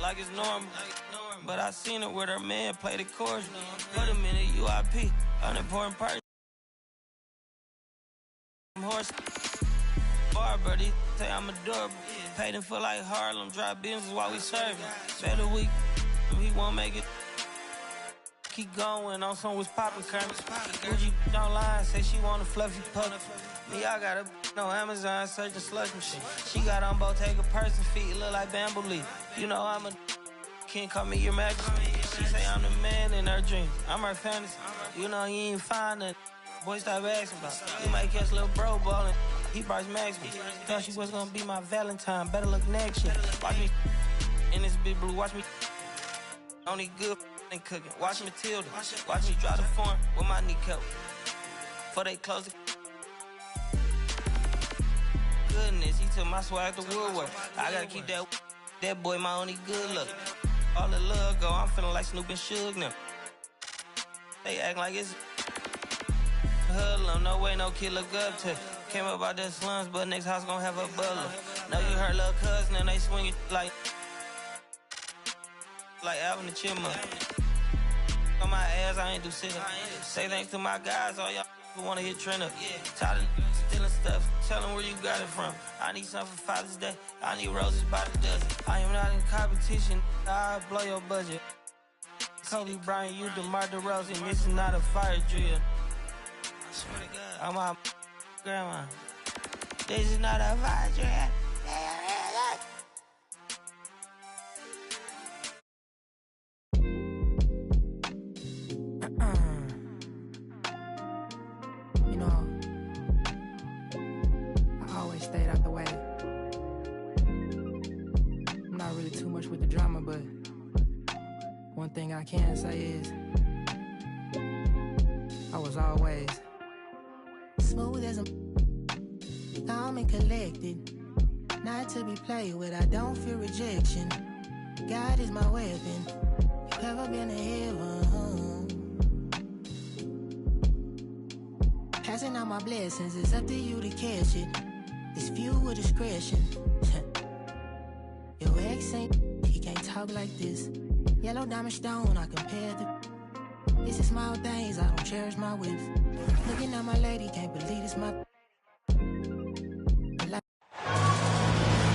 like it's normal. But I seen it with her man play the chorus. Put him in a UIP, unimportant person. Horse bar, bro, they say I'm adorable. Paid him for like Harlem, drive business while we serving. Better week, he won't make it. Keep going on some was poppin' current. Gucci online, say she want a fluffy pup. Me, I got a no Amazon searching slush machine. She got on Bottega person feet, look like bamboo leaf. You know I'm a can't call me your majesty. She say I'm the man in her dreams. I'm her fantasy. You know he ain't find nothing. Boy, stop asking about it. You might catch little bro ballin'. He Bryce Maxwell. Thought she was gonna be my Valentine. Better look next year. Watch me in this big blue. Watch me only good and cooking. Watch Matilda. Watch me drop the form with my kneecap. Before they close the goodness, he took my swag to Woodward. I gotta keep that boy my only good look. All the love go, I'm feeling like Snoop and Suge now. They act like it's hoodlum, no way no kid look up to. Came up out the slums, but next house gon' have a butler. Know you heard little cousin and they swing it like Alvin the Chipmunk. On my ass, I ain't do shit up. Say thanks to my guys, all y'all who wanna hit trend up. Tired of stealing stuff, tell them where you got it from. I need something for Father's Day, I need roses by the dozen. I am not in competition, I'll blow your budget. Kobe Bryant, you DeMar DeRozan, this is not a fire drill. I swear to God, I'm my grandma. This is not a fire drill. One thing I can say is I was always smooth as a calm and collected, not to be played with. I don't fear rejection. God is my weapon. If ever been to heaven, passing out my blessings, it's up to you to catch it. It's few with discretion. Your ex ain't, he can't talk like this. Yellow diamond stone, I compare the. It's the small things, I don't cherish my whips. Looking at my lady, can't believe it's my.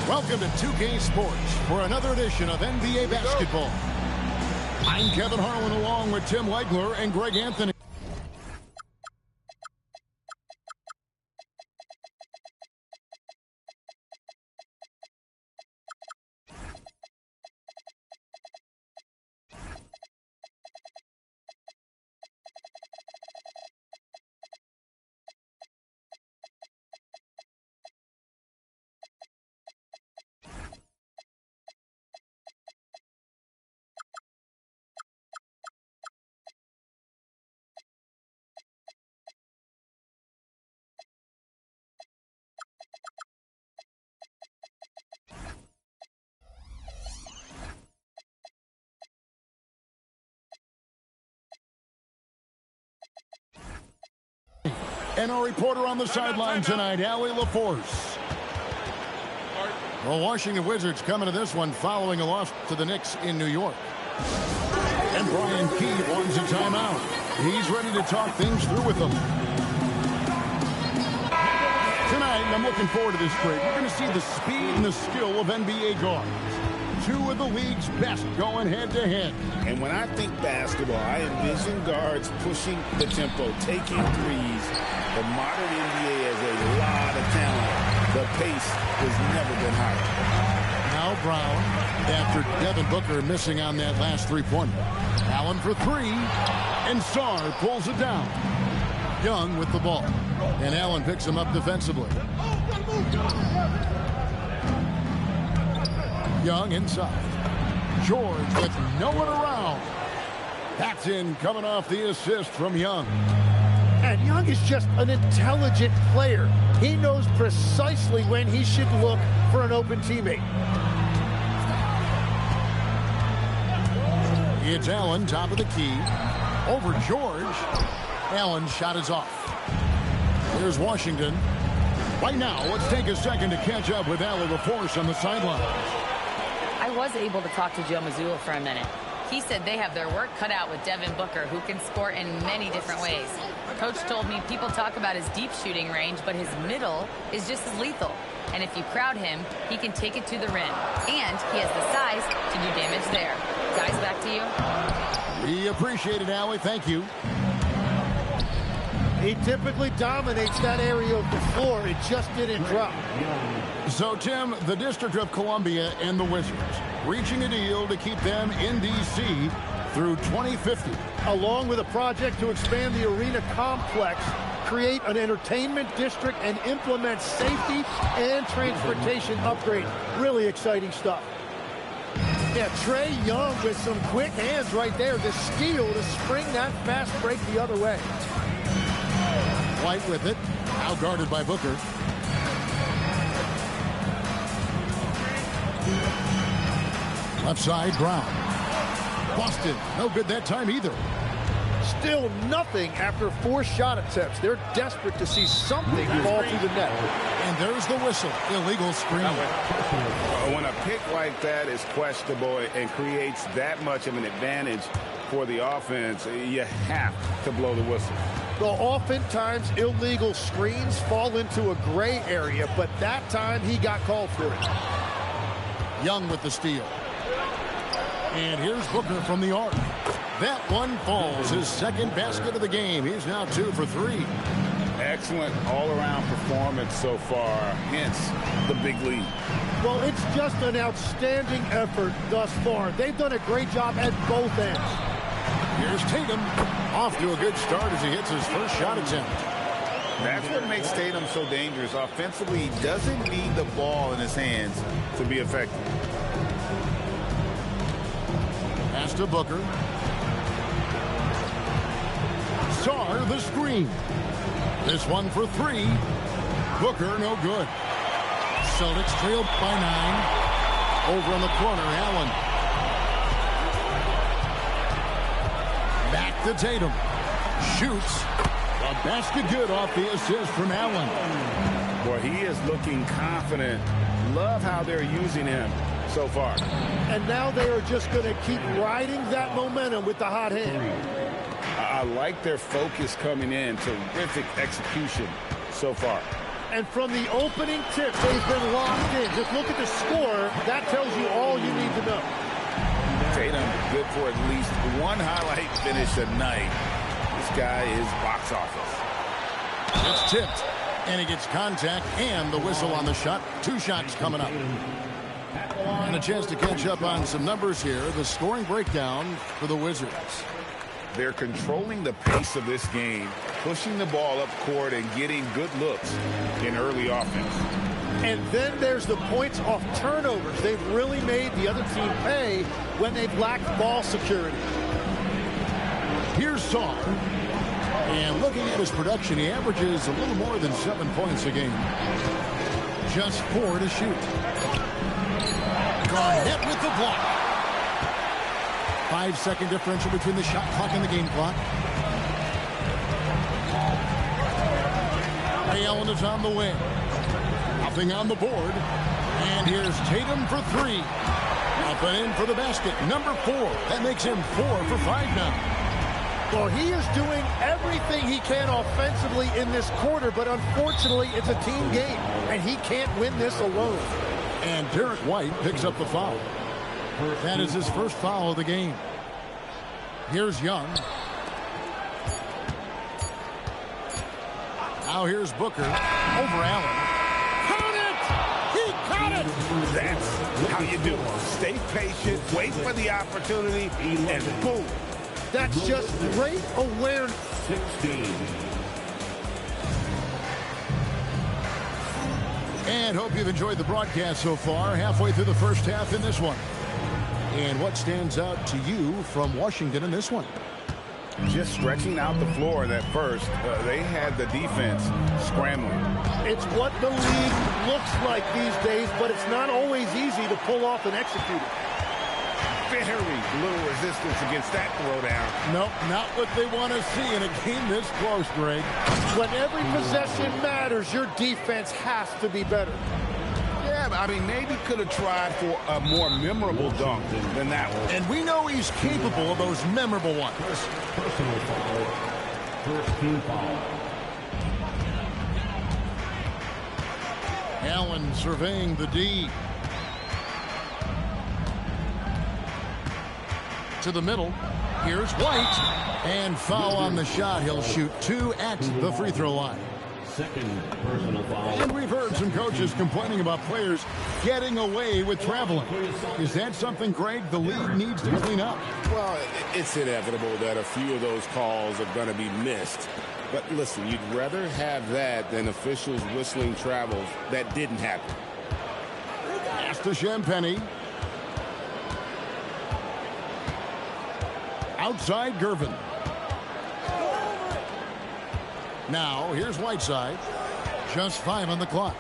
Welcome to 2K Sports for another edition of NBA Basketball. I'm Kevin Harlan along with Tim Legler and Greg Anthony. And our reporter on the sideline tonight, Allie LaForce. The Washington Wizards coming to this one following a loss to the Knicks in New York. And Brian Key wants a timeout. He's ready to talk things through with them. Tonight, I'm looking forward to this trade. We're going to see the speed and the skill of NBA guards. Two of the league's best going head-to-head. And when I think basketball, I envision guards pushing the tempo, taking threes. The modern NBA has a lot of talent. The pace has never been higher. Now Brown, after Devin Booker missing on that last three-pointer. Allen for three, and Sarr pulls it down. Young with the ball, and Allen picks him up defensively. Young inside. George with no one around. That's in, coming off the assist from Young. And Young is just an intelligent player. He knows precisely when he should look for an open teammate. It's Allen, top of the key. Over George. Allen's shot is off. Here's Washington. Right now, let's take a second to catch up with Allie LaForce on the sideline. I was able to talk to Joe Mazzulla for a minute. He said they have their work cut out with Devin Booker, who can score in many different ways. Coach told me people talk about his deep shooting range, but his middle is just as lethal. And if you crowd him, he can take it to the rim. And he has the size to do damage there. Guys, back to you. We appreciate it, Allie. Thank you. He typically dominates that area of the floor. It just didn't drop. So, Tim, the District of Columbia and the Wizards reaching a deal to keep them in D.C. through 2050. Along with a project to expand the arena complex, create an entertainment district, and implement safety and transportation upgrades. Really exciting stuff. Yeah, Trae Young with some quick hands right there. The steal to spring that fast break the other way. White with it. Now guarded by Booker. Left side, Brown. Boston, no good that time either. Still nothing after 4 shot attempts. They're desperate to see something fall through the net. And there's the whistle. Illegal screen. When a pick like that is questionable and creates that much of an advantage for the offense, you have to blow the whistle. Well, oftentimes illegal screens fall into a gray area, but that time he got called for it. Young with the steal. And here's Booker from the arc. That one falls. His second basket of the game. He's now 2 for 3. Excellent all-around performance so far, hence the big lead. Well, it's just an outstanding effort thus far. They've done a great job at both ends. Here's Tatum. Off to a good start as he hits his first shot attempt. That's what makes Tatum so dangerous. Offensively, he doesn't need the ball in his hands to be effective. Pass to Booker. Sarr the screen. This one for 3. Booker no good. Celtics trailed by 9. Over in the corner, Allen. Back to Tatum. Shoots. A basket good off the assist from Allen. Boy, he is looking confident. Love how they're using him so far. And now they are just going to keep riding that momentum with the hot hand. I like their focus coming in. Terrific execution so far. And from the opening tip, they've been locked in. Just look at the score. That tells you all you need to know. Tatum good for at least one highlight finish a night. This guy is box office. It's tipped, and he gets contact and the whistle on the shot. 2 shots coming up. And a chance to catch up on some numbers here. The scoring breakdown for the Wizards. They're controlling the pace of this game, pushing the ball up court and getting good looks in early offense. And then there's the points off turnovers. They've really made the other team pay when they've lacked ball security. Here's Sarr. And looking at his production, he averages a little more than 7 points a game. Just 4 to shoot. Garnett with the block. 5-second differential between the shot clock and the game clock. Ray Allen is on the wing. Nothing on the board. And here's Tatum for 3. Up and in for the basket. Number 4. That makes him 4 for 5 now. Well, he is doing everything he can offensively in this quarter, but unfortunately, it's a team game, and he can't win this alone. And Derek White picks up the foul. That is his first foul of the game. Here's Young. Now here's Booker. Over Allen. Count it! He caught it! That's how you do it. Stay patient, wait for the opportunity, and boom. That's just great awareness. 16. And hope you've enjoyed the broadcast so far. Halfway through the first half in this one. And what stands out to you from Washington in this one? Just stretching out the floor that first. They had the defense scrambling. It's what the league looks like these days, but it's not always easy to pull off and execute it. Very little resistance against that throwdown. Nope, not what they want to see in a game this close, Greg. When every possession matters, your defense has to be better. Yeah, I mean, maybe could have tried for a more memorable dunk than that one. And we know he's capable of those memorable ones. Personal foul. First team foul. Allen surveying the D. To the middle. Here's White. And foul on the shot. He'll shoot 2 at the free throw line. Second personal foul. And we've heard some coaches complaining about players getting away with traveling. Is that something, Greg, the league needs to clean up? Well, it's inevitable that a few of those calls are going to be missed. But listen, you'd rather have that than officials whistling travels that didn't happen. Pass to Champagnie. Outside Gervin. Now, here's Whiteside. Just 5 on the clock.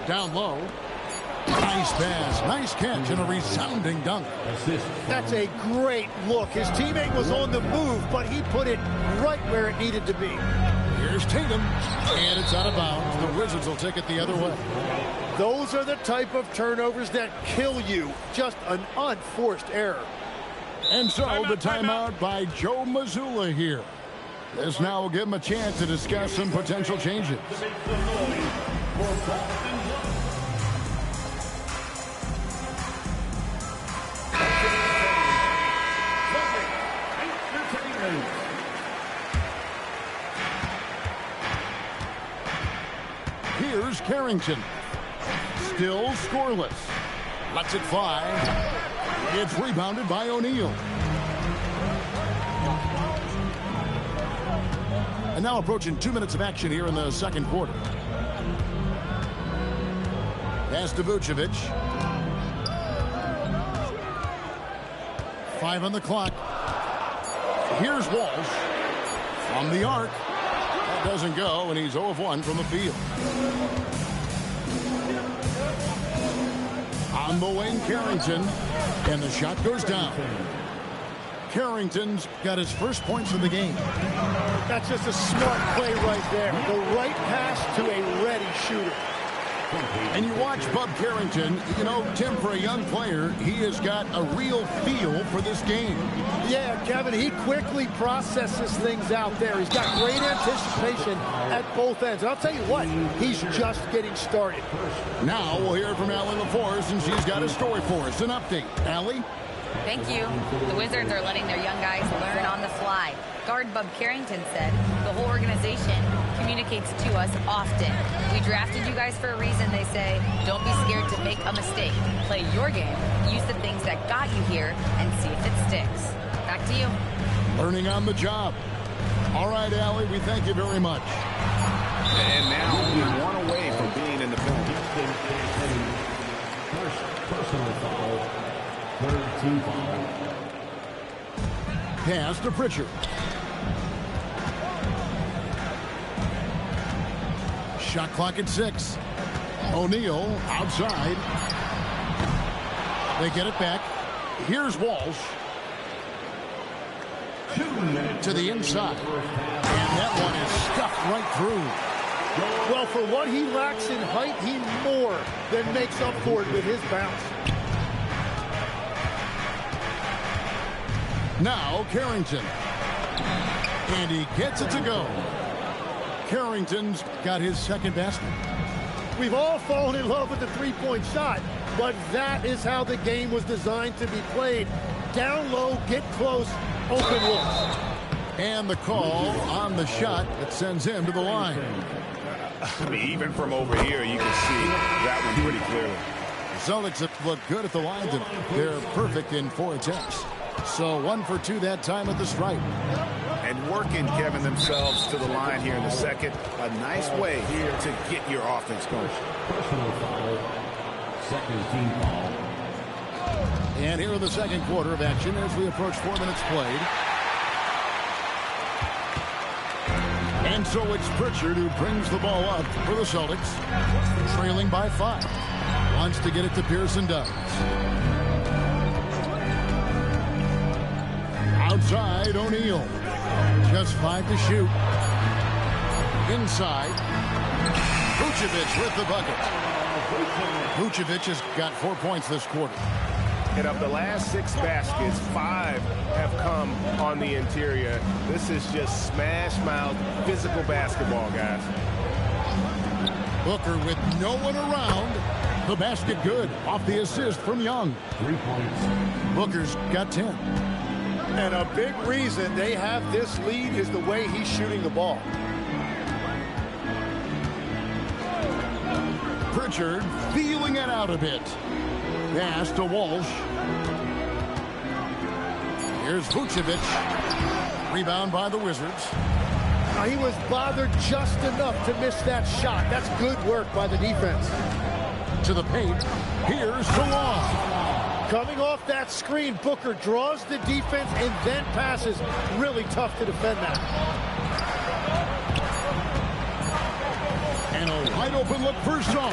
Down low. Nice pass. Nice catch and a resounding dunk. That's a great look. His teammate was on the move, but he put it right where it needed to be. Here's Tatum. And it's out of bounds. The Wizards will take it the other way. Those are the type of turnovers that kill you. Just an unforced error. And so the timeout by Joe Mazzulla here. This now will give him a chance to discuss some potential changes. Here's Carrington. Still scoreless. Lets it fly. It's rebounded by O'Neal. And now approaching 2 minutes of action here in the second quarter. Pass to Vucevic. 5 on the clock. Here's Walsh. From the arc. That doesn't go, and he's 0 of 1 from the field. On the wing, Carrington. And the shot goes down. Carrington's got his first points of the game. That's just a smart play right there. The right pass to a ready shooter. And you watch Bub Carrington, you know, Tim, for a young player, he has got a real feel for this game. Yeah, Kevin, he quickly processes things out there. He's got great anticipation at both ends. And I'll tell you what, he's just getting started. Now we'll hear from Allie LaForce, and she's got a story for us. An update. Allie? Thank you. The Wizards are letting their young guys learn on the fly. Guard Bub Carrington said the whole organization communicates to us often. We drafted you guys for a reason, they say. Don't be scared to make a mistake. Play your game. Use the things that got you here and see if it sticks. Back to you. Learning on the job. All right, Allie, we thank you very much. And now we're 1 away from being in the penalty. First personal foul. Third team foul. Pass to Pritchard. Shot clock at 6. O'Neal outside. They get it back. Here's Walsh. To the inside. And that one is stuffed right through. Well, for what he lacks in height, he more than makes up for it with his bounce. Now Carrington. And he gets it to go. Carrington's got his second basket. We've all fallen in love with the three-point shot, but that is how the game was designed to be played. Down low, get close, open looks. And the call on the shot that sends him to the line. I mean, even from over here, you can see that one pretty clearly. Celtics have looked good at the line. They're perfect in 4 attempts. So 1 for 2 that time at the stripe. And working, Kevin, themselves to the line here in the second. A nice way here to get your offense going. Personal foul. Second team foul. And here in the second quarter of action as we approach 4 minutes played. And so it's Pritchard who brings the ball up for the Celtics. Trailing by 5. Wants to get it to Pearson, does. Outside, O'Neal. Just 5 to shoot. Inside. Vucevic with the bucket. Vucevic has got 4 points this quarter. And of the last 6 baskets, 5 have come on the interior. This is just smash-mouth physical basketball, guys. Booker with no one around. The basket good off the assist from Young. 3 points. Booker's got 10. And a big reason they have this lead is the way he's shooting the ball. Pritchard feeling it out a bit. Pass to Walsh. Here's Vucevic. Rebound by the Wizards. He was bothered just enough to miss that shot. That's good work by the defense. To the paint. Here's DeLong. Coming off that screen, Booker draws the defense and then passes. Really tough to defend that. And a wide open look for Shaw.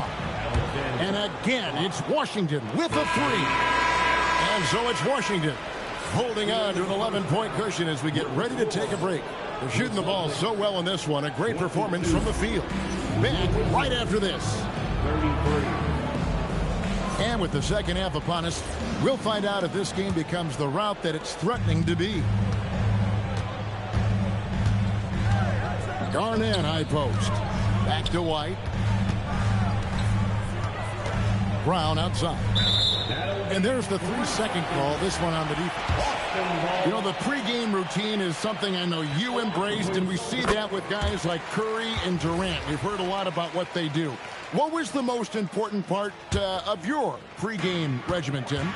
And again, it's Washington with a 3. And so it's Washington holding on to an 11-point cushion as we get ready to take a break. They're shooting the ball so well in this one. A great performance from the field. Back right after this. 33. And with the second half upon us, we'll find out if this game becomes the route that it's threatening to be. Garnett high post. Back to White. Brown outside. And there's the 3-second call, this one on the defense. You know, the pregame routine is something I know you embraced, and we see that with guys like Curry and Durant. We've heard a lot about what they do. What was the most important part of your pregame regimen, Tim?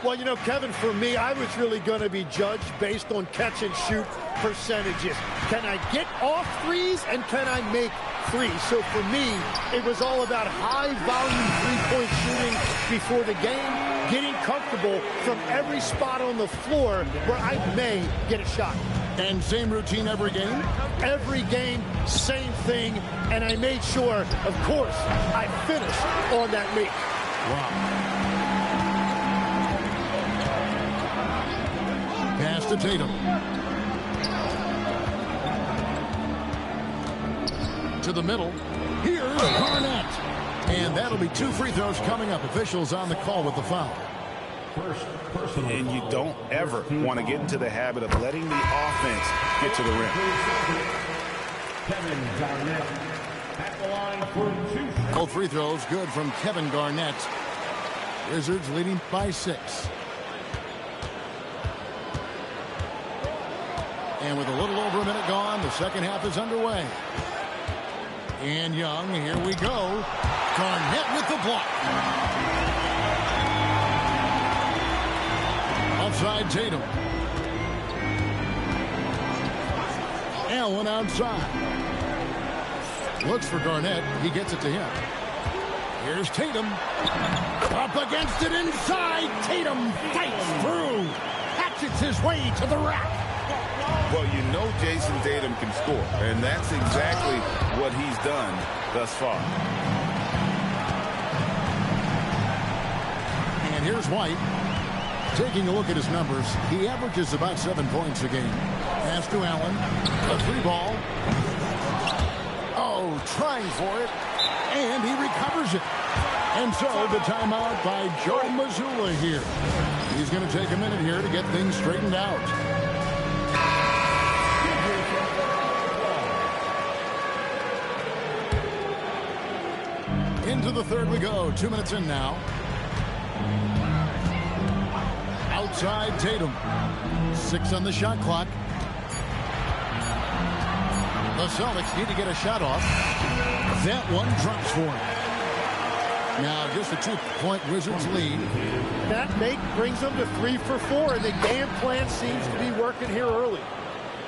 Well, you know, Kevin, for me, I was really going to be judged based on catch and shoot percentages. Can I get off threes and can I make threes? So for me, it was all about high volume three-point shooting before the game, getting comfortable from every spot on the floor where I may get a shot. And same routine every game? Every game, same thing. And I made sure, of course, I finished on that make. Wow. Pass to Tatum. To the middle. Here's Garnett. And that'll be 2 free throws coming up. Officials on the call with the foul. And you don't ever want to get into the habit of letting the offense get to the rim. Kevin Garnett at the line for 2. Both free throws good from Kevin Garnett. Wizards leading by 6. And with a little over a minute gone, the second half is underway. And Young, here we go. Garnett with the block. Offside Tatum. Allen outside. Looks for Garnett. He gets it to him. Here's Tatum. Up against it inside. Tatum fights through. Hatchets his way to the rack. Well, you know Jason Tatum can score, and that's exactly what he's done thus far. And here's White. Taking a look at his numbers, he averages about 7 points a game. Pass to Allen. A 3-ball. Oh, trying for it. And he recovers it. And so the timeout by Joe Mazzulla here. He's going to take a minute here to get things straightened out. Into the third we go. 2 minutes in now. Outside Tatum. 6 on the shot clock. The Celtics need to get a shot off. That one drops for him. Now just a 2-point Wizards lead. That make brings them to 3 for 4, and the game plan seems to be working here early.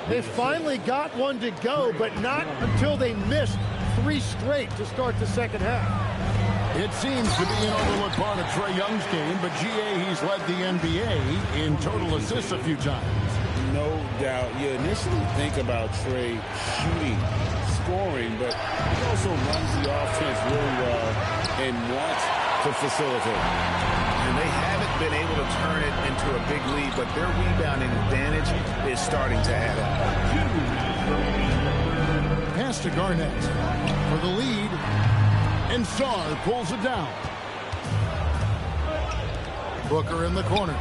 They finally got one to go, but not until they missed 3 straight to start the second half. It seems to be an overlooked part of Trae Young's game, but GA, he's led the NBA in total assists a few times. No doubt. You initially think about Trae shooting, scoring, but he also runs the offense really well and wants to facilitate. And they haven't been able to turn it into a big lead, but their rebounding advantage is starting to add up. Pass to Garnett for the lead. And Sarr pulls it down. Booker in the corner.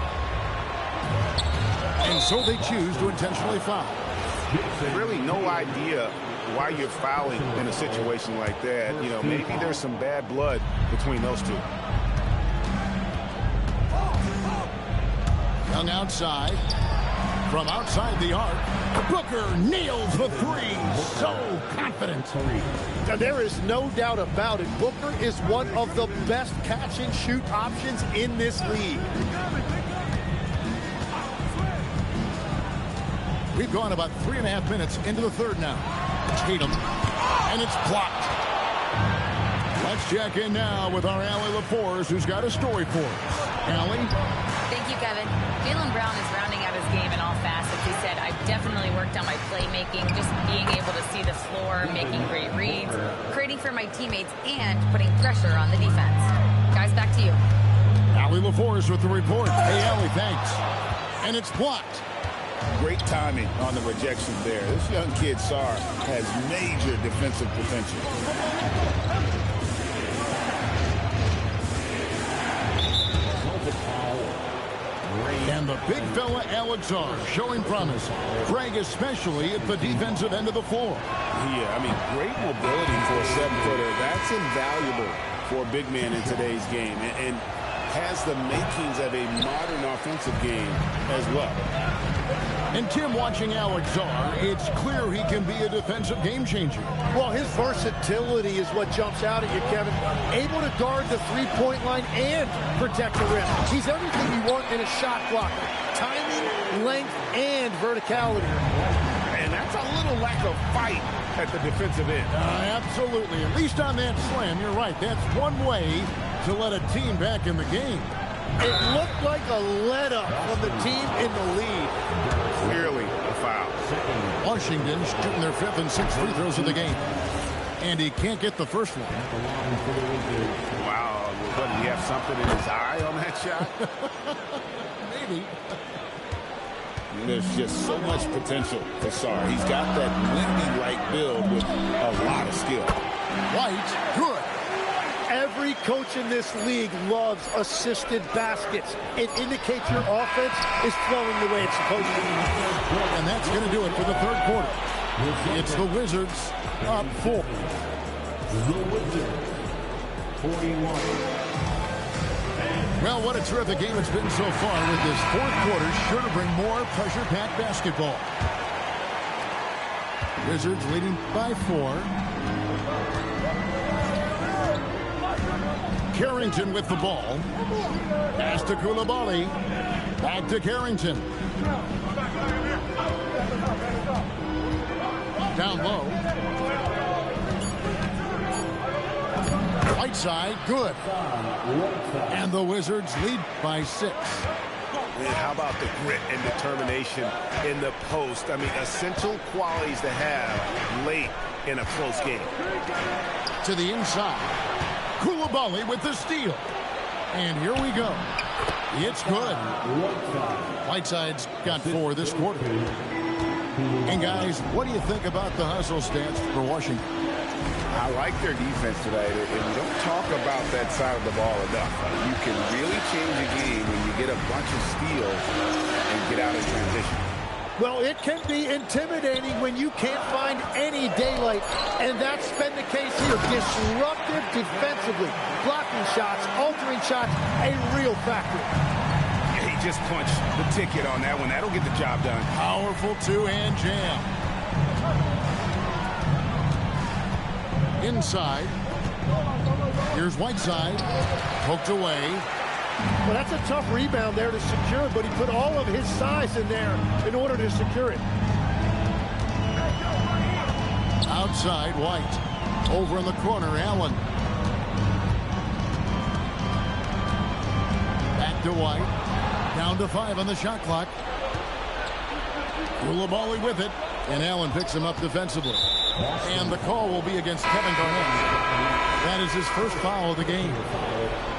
And so they choose to intentionally foul. Really no idea why you're fouling in a situation like that. You know, maybe there's some bad blood between those two. Young outside. From outside the arc, Booker nails the three. So confident. Now, there is no doubt about it. Booker is one of the best catch-and-shoot options in this league. We've gone about 3.5 minutes into the third now. Tatum, and it's blocked. Let's check in now with our Allie LaForce, who's got a story for us. Allie? Thank you, Kevin. Jaylen Brown is rounding out his game in all facets. He said, I've definitely worked on my playmaking, just being able to see the floor, making great reads, creating for my teammates, and putting pressure on the defense. Guys, back to you. Allie LaForce with the report. Hey, Allie, thanks. And it's blocked. Great timing on the rejection there. This young kid, Sarr, has major defensive potential. And the big fella, Alex Sarr, showing promise. Greg, especially at the defensive end of the floor. Yeah, I mean, great mobility for a 7-footer. That's invaluable for a big man in today's game. And has the makings of a modern offensive game as well. And Tim, watching Alex Sarr, it's clear he can be a defensive game changer. Well, his versatility is what jumps out at you, Kevin. Able to guard the three-point line and protect the rim. He's everything you want in a shot blocker. Timing, length, and verticality. And that's a little lack of fight at the defensive end. Absolutely. At least on that slam, you're right. That's one way to let a team back in the game. It looked like a let-up from the team in the lead. Clearly a foul. Washington shooting their 5th and 6th free throws of the game. And he can't get the first one. Wow. What, did he have something in his eye on that shot? Maybe. There's just so much potential for Sarr. He's got that Wemby-like build with a lot of skill. White, good. Every coach in this league loves assisted baskets. It indicates your offense is flowing the way it's supposed to. And that's going to do it for the third quarter. It's the Wizards up 4. The Wizards, 41. Well, what a terrific game it's been so far with this fourth quarter. Sure to bring more pressure-packed basketball. Wizards leading by 4. Carrington with the ball. Pass to Coulibaly. Back to Carrington. Down low. Whiteside, good. And the Wizards lead by 6. And how about the grit and determination in the post? I mean, essential qualities to have late in a close game. To the inside. Coulibaly with the steal. And here we go. It's good. Whiteside's got 4 this quarter. And guys, what do you think about the hustle stats for Washington? I like their defense tonight, and you don't talk about that side of the ball enough. You can really change a game when you get a bunch of steals and get out of transition. Well, it can be intimidating when you can't find any daylight, and that's been the case here. Disruptive defensively, blocking shots, altering shots, a real factor. Yeah, he just punched the ticket on that one. That'll get the job done. Powerful two-hand jam. Inside. Here's Whiteside. Poked away. Well, that's a tough rebound there to secure, but he put all of his size in there in order to secure it. Outside, White. Over in the corner, Allen. Back to White. Down to 5 on the shot clock. Coulibaly with it, and Allen picks him up defensively. And the call will be against Kevin Garnett. That is his first foul of the game.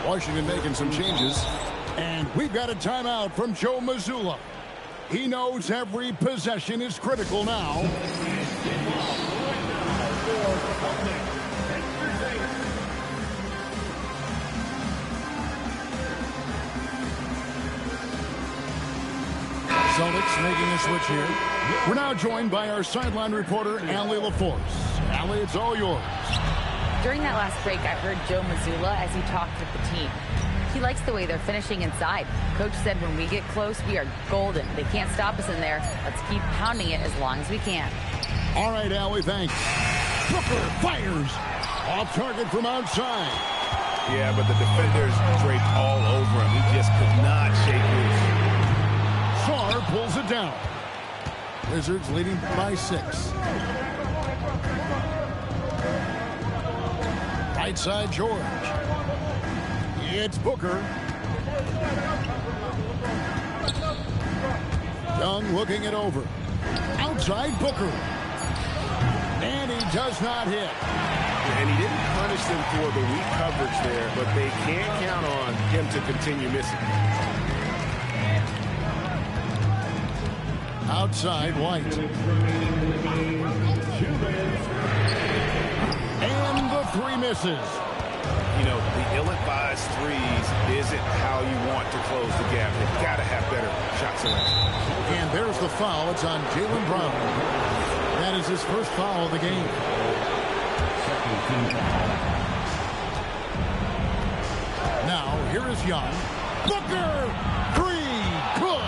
Washington making some changes. And we've got a timeout from Joe Mazzulla. He knows every possession is critical now. Celtics making a switch here. We're now joined by our sideline reporter, Allie LaForce. Allie, it's all yours. During that last break, I heard Joe Mazzulla as he talked with the team. He likes the way they're finishing inside. Coach said when we get close, we are golden. They can't stop us in there. Let's keep pounding it as long as we can. All right, Allie, thanks. Booker fires. Off target from outside. Yeah, but the defenders draped all over him. He just could not shake loose. Sarr pulls it down. Wizards leading by 6. Right side, George. It's Booker. Young looking it over. Outside, Booker. And he does not hit. And he didn't punish them for the weak coverage there, but they can't count on him to continue missing. Outside, White. And the 3 misses. You know, the ill-advised threes isn't how you want to close the gap. They've got to have better shot selection. And there's the foul. It's on Jaylen Brown. That is his first foul of the game. Now, here is Young. Booker! 3! Good!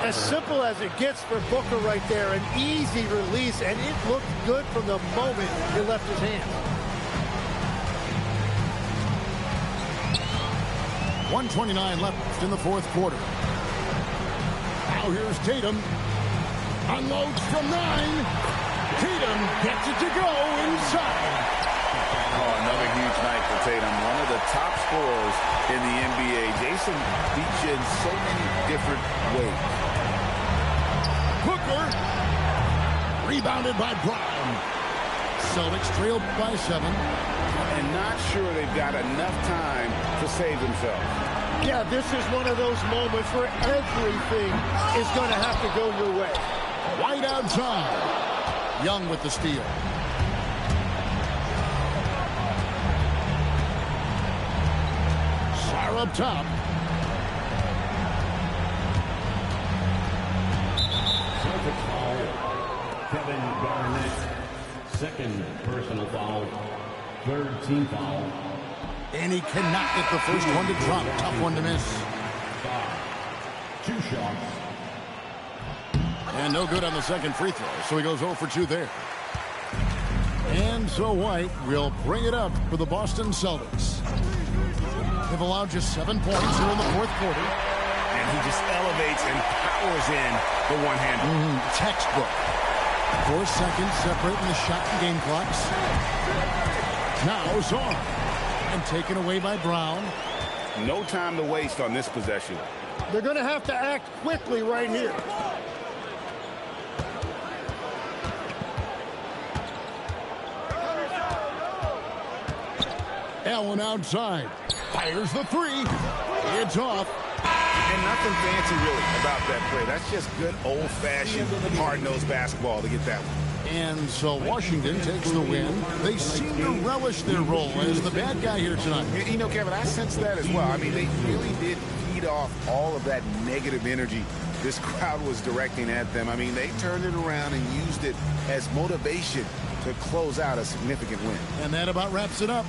As simple as it gets for Booker right there. An easy release, and it looked good from the moment it left his hand. 1:29 left in the fourth quarter. Now here's Tatum. Unloads from 9. Tatum gets it to go inside. Oh, another huge night for Tatum. One of the top scorers in the NBA. Jason beats you in so many different ways. Booker. Rebounded by Brown. Celtics trailed by 7. And not sure they've got enough time to save themselves. Yeah, this is one of those moments where everything is going to have to go your way. White outside. Young with the steal. Sarr up top. Celtics foul. Kevin Garnett. Second personal foul. Third team foul. And he cannot get the first one to drop. Tough one to miss. 2 shots. And no good on the second free throw, so he goes 0 for 2 there. And so White will bring it up for the Boston Celtics. They've allowed just 7 points here in the fourth quarter. And he just elevates and powers in the one-hander. Textbook. 4 seconds separating the shot and game clocks. Now Sarr. And taken away by Brown. No time to waste on this possession. They're going to have to act quickly right here. Allen outside. Fires the 3. It's off. And nothing fancy really about that play. That's just good old-fashioned hard-nosed basketball to get that one. And so Washington takes the win. They seem to relish their role as the bad guy here tonight. You know, Kevin, I sense that as well. I mean, they really did feed off all of that negative energy this crowd was directing at them. I mean, they turned it around and used it as motivation to close out a significant win. And that about wraps it up.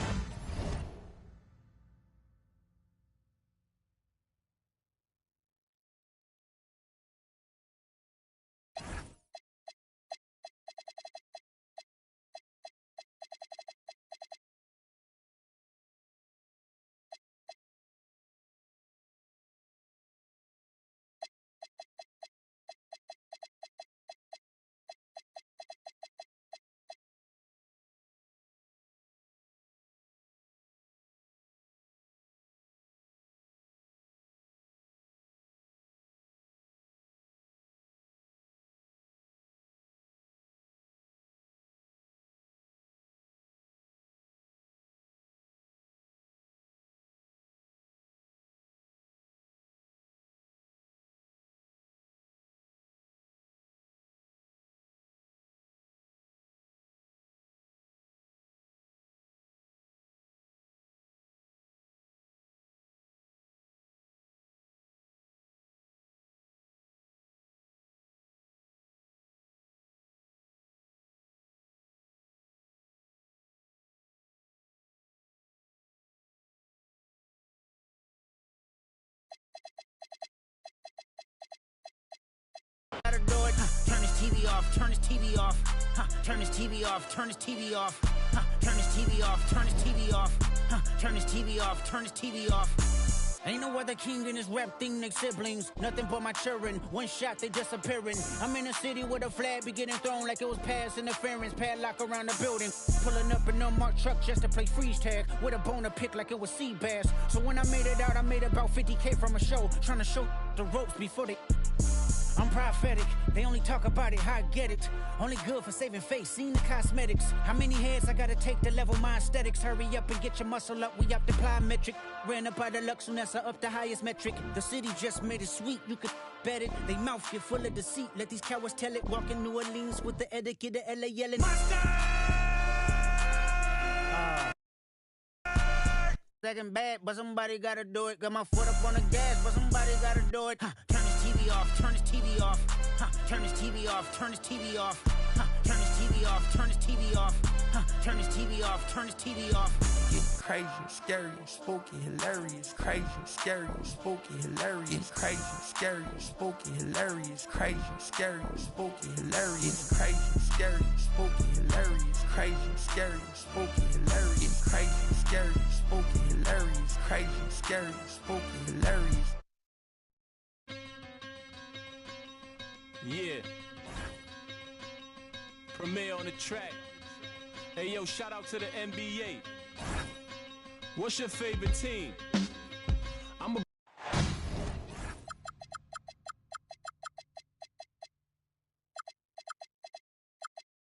TV off, turn his TV off. Turn his TV off, turn his TV off. Turn his TV off, turn his TV off. Turn his TV off, turn his TV off. Ain't no other king in this rap thing, they siblings. Nothing but my children. One shot, they disappearing. I'm in a city with a flag be getting thrown like it was past interference. Padlock around the building. Pulling up an unmarked truck just to play freeze tag. With a bone to pick like it was sea bass. So when I made it out, I made about 50K from a show. Trying to show the ropes before they... I'm prophetic, they only talk about it, how I get it. Only good for saving face, seen the cosmetics. How many heads I gotta take to level my aesthetics? Hurry up and get your muscle up, we up the plyometric. Ran up out of luck, soon as I up the highest metric. The city just made it sweet, you could bet it. They mouth get full of deceit, let these cowards tell it. Walk in New Orleans with the etiquette of LA yelling. Second bad, but somebody gotta do it. Got my foot up on the gas, but somebody gotta do it. Turn his TV off, turn his TV off. Turn his TV off, turn his TV off. Turn his TV off, turn his TV off. Turn his TV off, turn his TV off. Getting crazy, scary, spooky, hilarious. Crazy, scary, spooky, hilarious. Crazy, scary, spooky, hilarious. Crazy, scary, spooky, hilarious. Crazy, scary, spooky, hilarious. Crazy, scary, spooky, hilarious. Crazy, scary, spooky, hilarious. Crazy, scary, spooky, hilarious. Yeah. Premier on the track. Hey yo, shout out to the NBA. What's your favorite team?